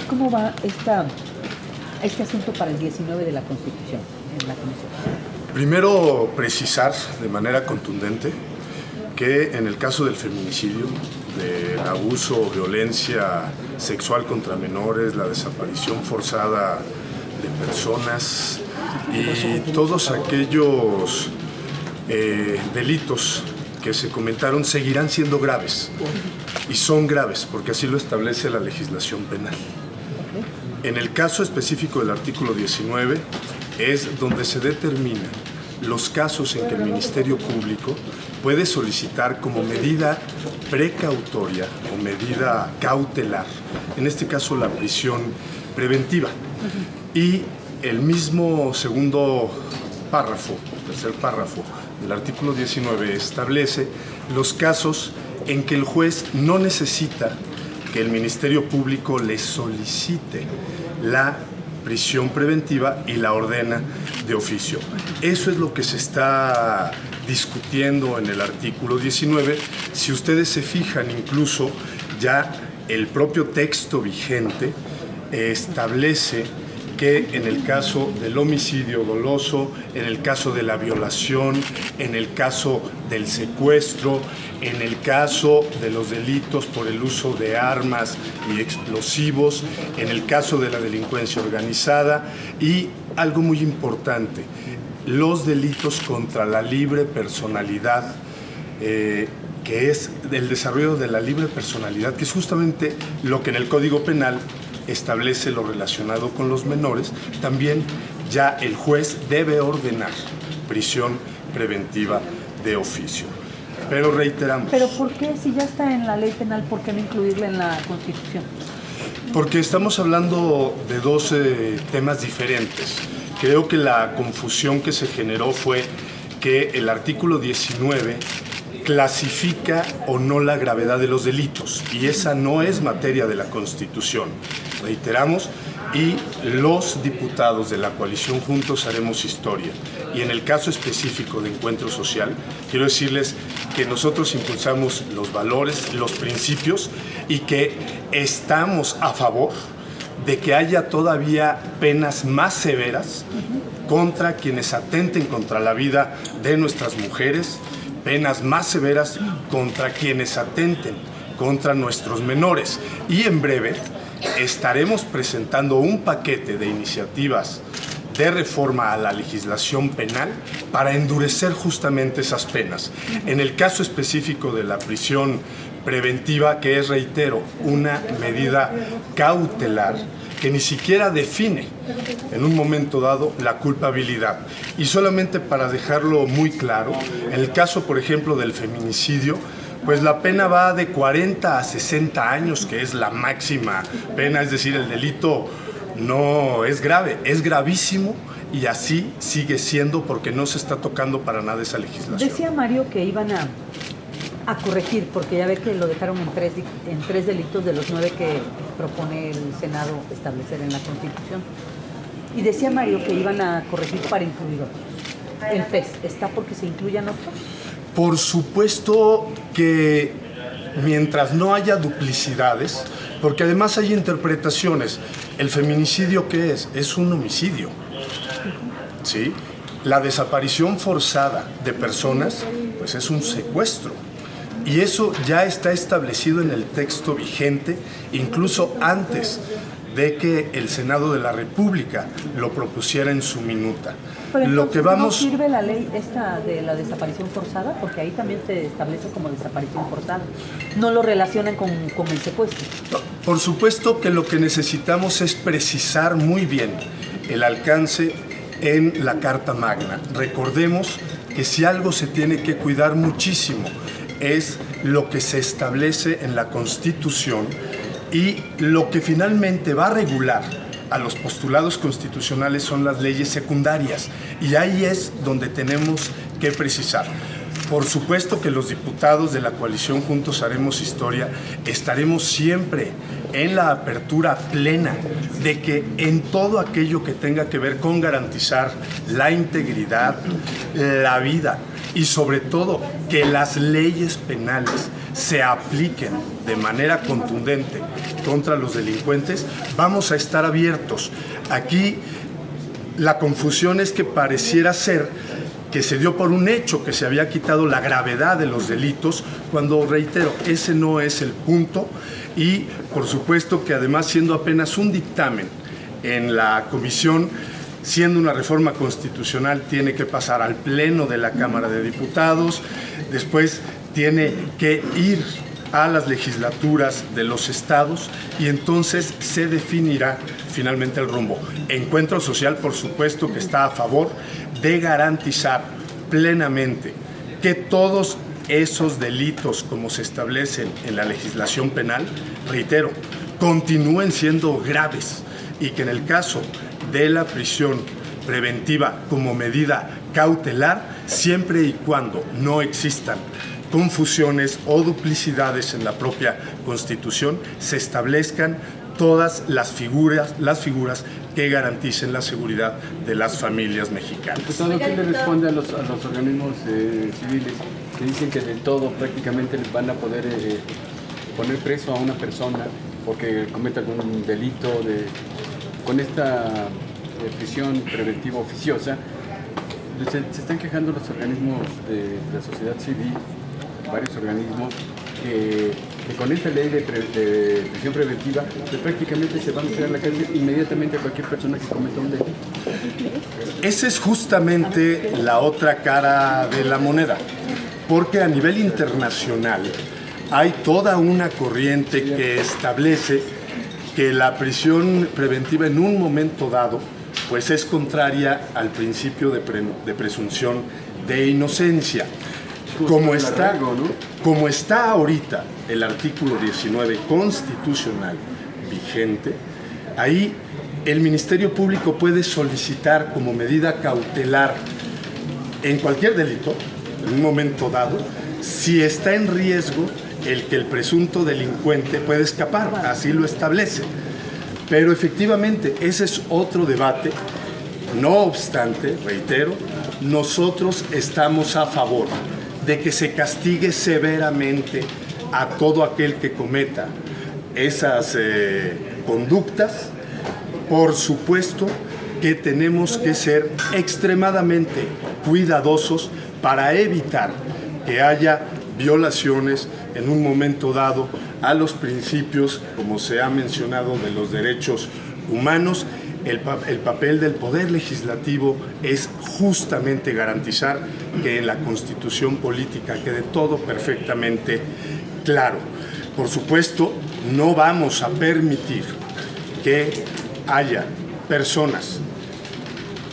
cómo va este asunto para el 19 de la Constitución en la Comisión? Primero, precisar de manera contundente que en el caso del feminicidio, del abuso o violencia sexual contra menores, la desaparición forzada de personas y todos aquellos delitos que se comentaron seguirán siendo graves, y son graves porque así lo establece la legislación penal. En el caso específico del artículo 19 es donde se determinan los casos en que el Ministerio Público puede solicitar como medida precautoria o medida cautelar, en este caso la prisión preventiva. Y el mismo segundo párrafo, tercer párrafo del artículo 19 establece los casos en que el juez no necesita que el Ministerio Público le solicite la prisión preventiva y la ordena de oficio. Eso es lo que se está discutiendo en el artículo 19. Si ustedes se fijan, incluso ya el propio texto vigente establece que en el caso del homicidio doloso, en el caso de la violación, en el caso del secuestro, en el caso de los delitos por el uso de armas y explosivos, en el caso de la delincuencia organizada y algo muy importante, los delitos contra la libre personalidad, que es el desarrollo de la libre personalidad, que es justamente lo que en el Código Penal establece lo relacionado con los menores. También ya el juez debe ordenar prisión preventiva de oficio. Pero reiteramos. ¿Pero por qué, si ya está en la ley penal, por qué no incluirla en la Constitución? Porque estamos hablando de dos temas diferentes. Creo que la confusión que se generó fue que el artículo 19 clasifica o no la gravedad de los delitos, y esa no es materia de la Constitución. Reiteramos, y los diputados de la coalición Juntos Haremos Historia, y en el caso específico de Encuentro Social, quiero decirles que nosotros impulsamos los valores, los principios, y que estamos a favor de que haya todavía penas más severas contra quienes atenten contra la vida de nuestras mujeres, penas más severas contra quienes atenten contra nuestros menores. Y en breve estaremos presentando un paquete de iniciativas de reforma a la legislación penal para endurecer justamente esas penas. En el caso específico de la prisión preventiva, que es, reitero, una medida cautelar que ni siquiera define en un momento dado la culpabilidad. Y solamente para dejarlo muy claro, en el caso, por ejemplo, del feminicidio, pues la pena va de 40 a 60 años, que es la máxima pena, es decir, el delito no es grave, es gravísimo, y así sigue siendo porque no se está tocando para nada esa legislación. Decía Mario que iban a corregir, porque ya ve que lo dejaron en tres delitos de los 9 que propone el Senado establecer en la Constitución. Y decía Mario que iban a corregir para incluir otros. ¿El PES está porque se incluyan otros? Por supuesto que mientras no haya duplicidades, porque además hay interpretaciones. ¿El feminicidio qué es? Es un homicidio, ¿sí? La desaparición forzada de personas, pues es un secuestro. Y eso ya está establecido en el texto vigente, incluso antes de que el Senado de la República lo propusiera en su minuta. Pero lo que vamos... ¿no sirve la ley esta de la desaparición forzada? Porque ahí también se establece como desaparición forzada. No lo relacionan con el secuestro. No, por supuesto que lo que necesitamos es precisar muy bien el alcance en la Carta Magna. Recordemos que si algo se tiene que cuidar muchísimo es lo que se establece en la Constitución, y lo que finalmente va a regular a los postulados constitucionales son las leyes secundarias, y ahí es donde tenemos que precisar. Por supuesto que los diputados de la coalición Juntos Haremos Historia estaremos siempre en la apertura plena de que en todo aquello que tenga que ver con garantizar la integridad, la vida y sobre todo que las leyes penales se apliquen de manera contundente contra los delincuentes, vamos a estar abiertos. Aquí la confusión es que pareciera ser que se dio por un hecho que se había quitado la gravedad de los delitos, cuando, reitero, ese no es el punto. Y por supuesto que además, siendo apenas un dictamen en la comisión, siendo una reforma constitucional, tiene que pasar al Pleno de la Cámara de Diputados, después tiene que ir a las legislaturas de los estados y entonces se definirá finalmente el rumbo. Encuentro Social, por supuesto, que está a favor de garantizar plenamente que todos esos delitos, como se establecen en la legislación penal, reitero, continúen siendo graves y que en el caso de la prisión preventiva como medida cautelar, siempre y cuando no existan confusiones o duplicidades en la propia Constitución, se establezcan todas las figuras que garanticen la seguridad de las familias mexicanas. Diputado, ¿qué le responde a los organismos civiles que dicen que del todo prácticamente les van a poder poner preso a una persona porque cometa algún delito con esta prisión preventiva oficiosa? Se están quejando los organismos de la sociedad civil, varios organismos, que con esta ley de prisión preventiva pues prácticamente se va a meter a la cárcel inmediatamente a cualquier persona que cometa un delito. Esa es justamente la otra cara de la moneda, porque a nivel internacional hay toda una corriente que establece que la prisión preventiva en un momento dado pues es contraria al principio de presunción de inocencia. Como está ahorita el artículo 19 constitucional vigente, ahí el Ministerio Público puede solicitar como medida cautelar en cualquier delito, en un momento dado, si está en riesgo el que el presunto delincuente puede escapar, así lo establece. Pero efectivamente ese es otro debate. No obstante, reitero, nosotros estamos a favor de que se castigue severamente a todo aquel que cometa esas conductas. Por supuesto que tenemos que ser extremadamente cuidadosos para evitar que haya violaciones en un momento dado a los principios, como se ha mencionado, de los derechos humanos. El papel del Poder Legislativo es justamente garantizar que en la Constitución política quede todo perfectamente claro. Por supuesto, no vamos a permitir que haya personas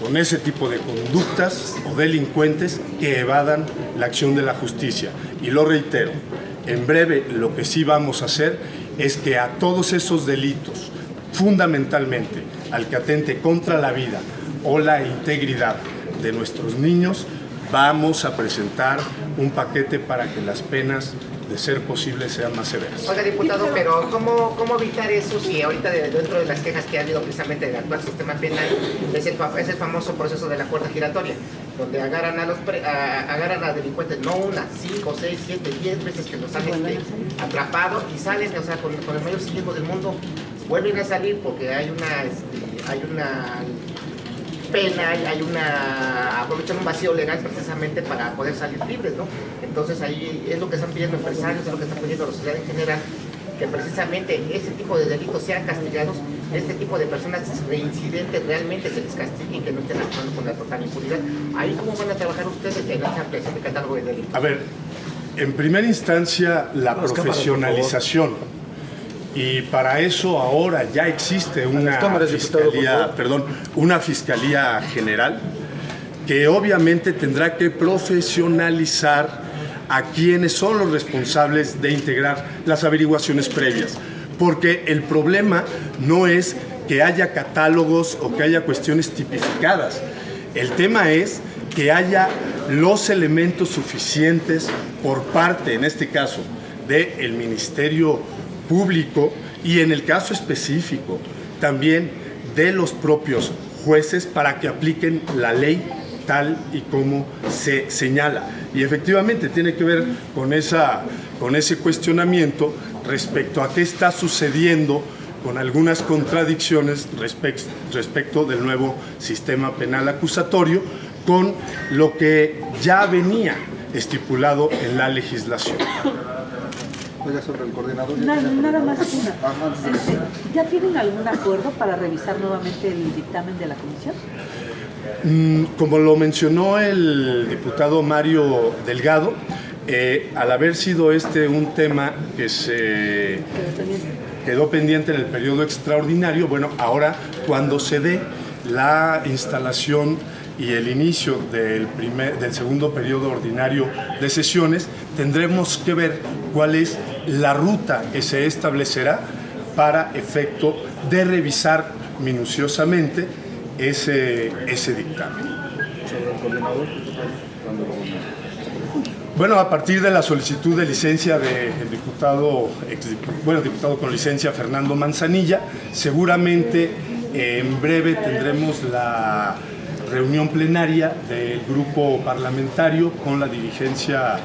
con ese tipo de conductas o delincuentes que evadan la acción de la justicia. Y lo reitero, en breve lo que sí vamos a hacer es que a todos esos delitos, fundamentalmente al que atente contra la vida o la integridad de nuestros niños, vamos a presentar un paquete para que las penas, de ser posible, sean más severas. Oiga, diputado, pero ¿cómo evitar eso si ahorita dentro de las quejas que ha habido precisamente del actual sistema penal es el famoso proceso de la puerta giratoria, donde agarran a delincuentes, no una, 5, 6, 7, 10 veces que los han atrapado y salen, o sea, con el mayor cinismo del mundo, vuelven a salir porque hay una pena, aprovechan un vacío legal precisamente para poder salir libres, ¿no? Entonces ahí es lo que están pidiendo empresarios, es lo que están pidiendo la sociedad en general, que precisamente este tipo de delitos sean castigados, este tipo de personas reincidentes realmente se les castigue y que no estén actuando con la total impunidad. Ahí, ¿cómo van a trabajar ustedes en esta ampliación de catálogo de delitos? A ver, en primera instancia, la profesionalización. Y para eso ahora ya existe una fiscalía general que obviamente tendrá que profesionalizar a quienes son los responsables de integrar las averiguaciones previas. Porque el problema no es que haya catálogos o que haya cuestiones tipificadas. El tema es que haya los elementos suficientes por parte, en este caso, del Ministerio Público y en el caso específico también de los propios jueces para que apliquen la ley tal y como se señala. Y efectivamente tiene que ver con ese cuestionamiento respecto a qué está sucediendo con algunas contradicciones respecto del nuevo sistema penal acusatorio con lo que ya venía estipulado en la legislación. Oiga, sobre el coordinador. Nada más una. Antes de- ¿Ya tienen algún acuerdo para revisar nuevamente el dictamen de la comisión? Como lo mencionó el diputado Mario Delgado, al haber sido este un tema que se quedó pendiente en el periodo extraordinario, bueno, ahora cuando se dé la instalación y el inicio del segundo periodo ordinario de sesiones, tendremos que ver cuál es la ruta que se establecerá para efecto de revisar minuciosamente ese dictamen. Sobre el coordinador, cuando Bueno, a partir de la solicitud de licencia del diputado con licencia Fernando Manzanilla, seguramente en breve tendremos la reunión plenaria del grupo parlamentario con la dirigencia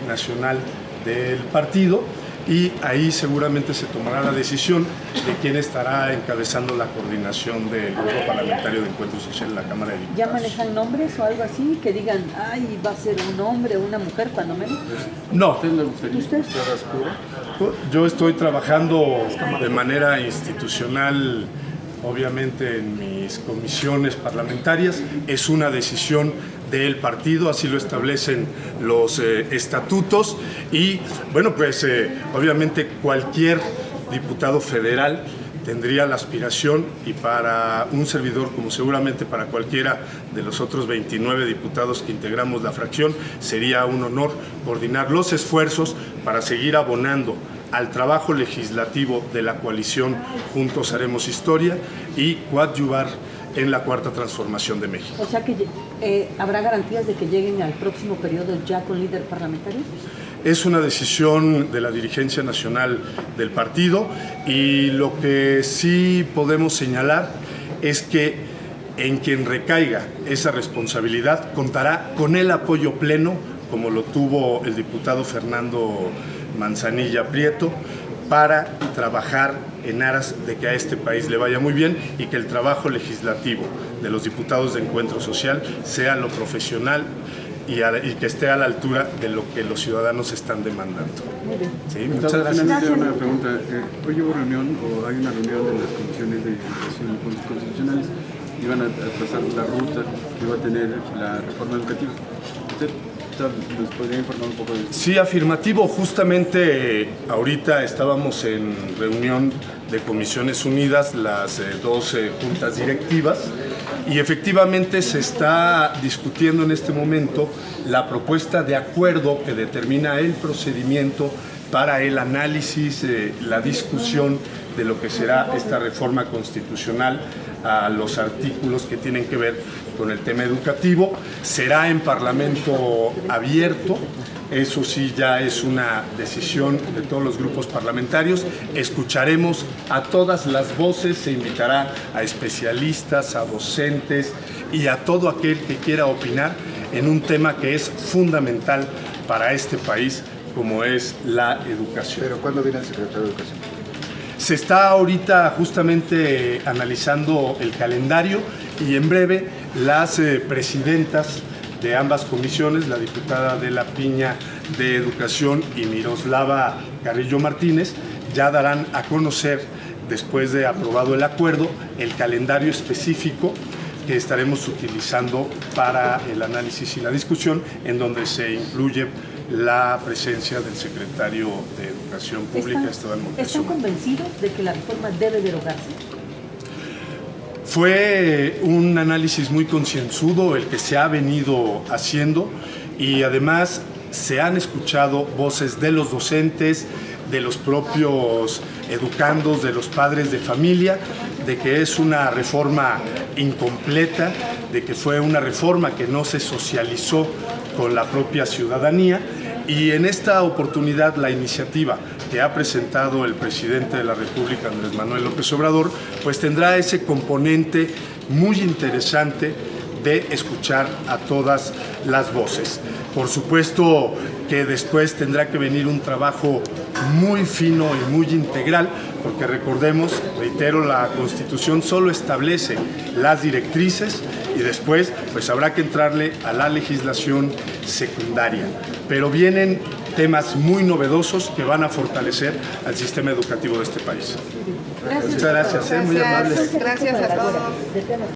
nacional del partido, y ahí seguramente se tomará la decisión de quién estará encabezando la coordinación del grupo parlamentario de Encuentro Social en la Cámara de ¿Ya Diputados. manejan nombres o algo así? Que digan, ay, va a ser un hombre o una mujer, cuando menos. No, ¿Usted le gustaría? ¿Usted? yo estoy trabajando de manera institucional, obviamente en mis comisiones parlamentarias. Es una decisión del partido, así lo establecen los estatutos, y bueno, pues obviamente cualquier diputado federal tendría la aspiración, y para un servidor, como seguramente para cualquiera de los otros 29 diputados que integramos la fracción, sería un honor coordinar los esfuerzos para seguir abonando al trabajo legislativo de la coalición Juntos Haremos Historia y coadyuvar en la Cuarta Transformación de México. O sea que habrá garantías de que lleguen al próximo periodo ya con líder parlamentario. Es una decisión de la dirigencia nacional del partido, y lo que sí podemos señalar es que en quien recaiga esa responsabilidad contará con el apoyo pleno, como lo tuvo el diputado Fernando Manzanilla Prieto, para trabajar en aras de que a este país le vaya muy bien y que el trabajo legislativo de los diputados de Encuentro Social sea lo profesional y que esté a la altura de lo que los ciudadanos están demandando. Muy bien. Sí, muchas gracias. Finalmente, una pregunta. Hoy hubo reunión, o hay una reunión de las comisiones de investigación constitucionales. Iban a trazar la ruta que iba a tener la reforma educativa. ¿Usted nos podría informar un poco de eso? Sí, afirmativo. Justamente ahorita estábamos en reunión de Comisiones Unidas, las 12 juntas directivas, y efectivamente se está discutiendo en este momento la propuesta de acuerdo que determina el procedimiento para el análisis, la discusión de lo que será esta reforma constitucional a los artículos que tienen que ver con el tema educativo. Será en Parlamento abierto, eso sí ya es una decisión de todos los grupos parlamentarios. Escucharemos a todas las voces, se invitará a especialistas, a docentes y a todo aquel que quiera opinar en un tema que es fundamental para este país, como es la educación. Pero ¿cuándo viene el secretario de Educación? Se está ahorita justamente analizando el calendario, y en breve las presidentas de ambas comisiones, la diputada Adela Piña de Educación y Miroslava Carrillo Martínez, ya darán a conocer, después de aprobado el acuerdo, el calendario específico que estaremos utilizando para el análisis y la discusión, en donde se incluye la presencia del secretario de Educación Pública, Esteban ¿Están Moctezuma. convencidos de que la reforma debe derogarse? Fue un análisis muy concienzudo el que se ha venido haciendo, y además se han escuchado voces de los docentes, de los propios educandos, de los padres de familia, de que es una reforma incompleta, de que fue una reforma que no se socializó con la propia ciudadanía. Y en esta oportunidad la iniciativa que ha presentado el presidente de la República, Andrés Manuel López Obrador, pues tendrá ese componente muy interesante de escuchar a todas las voces. Por supuesto que después tendrá que venir un trabajo muy fino y muy integral, porque recordemos, reitero, la Constitución solo establece las directrices y después pues habrá que entrarle a la legislación secundaria. Pero vienen temas muy novedosos que van a fortalecer al sistema educativo de este país. Gracias. Muchas gracias, muy amables. Gracias a todos.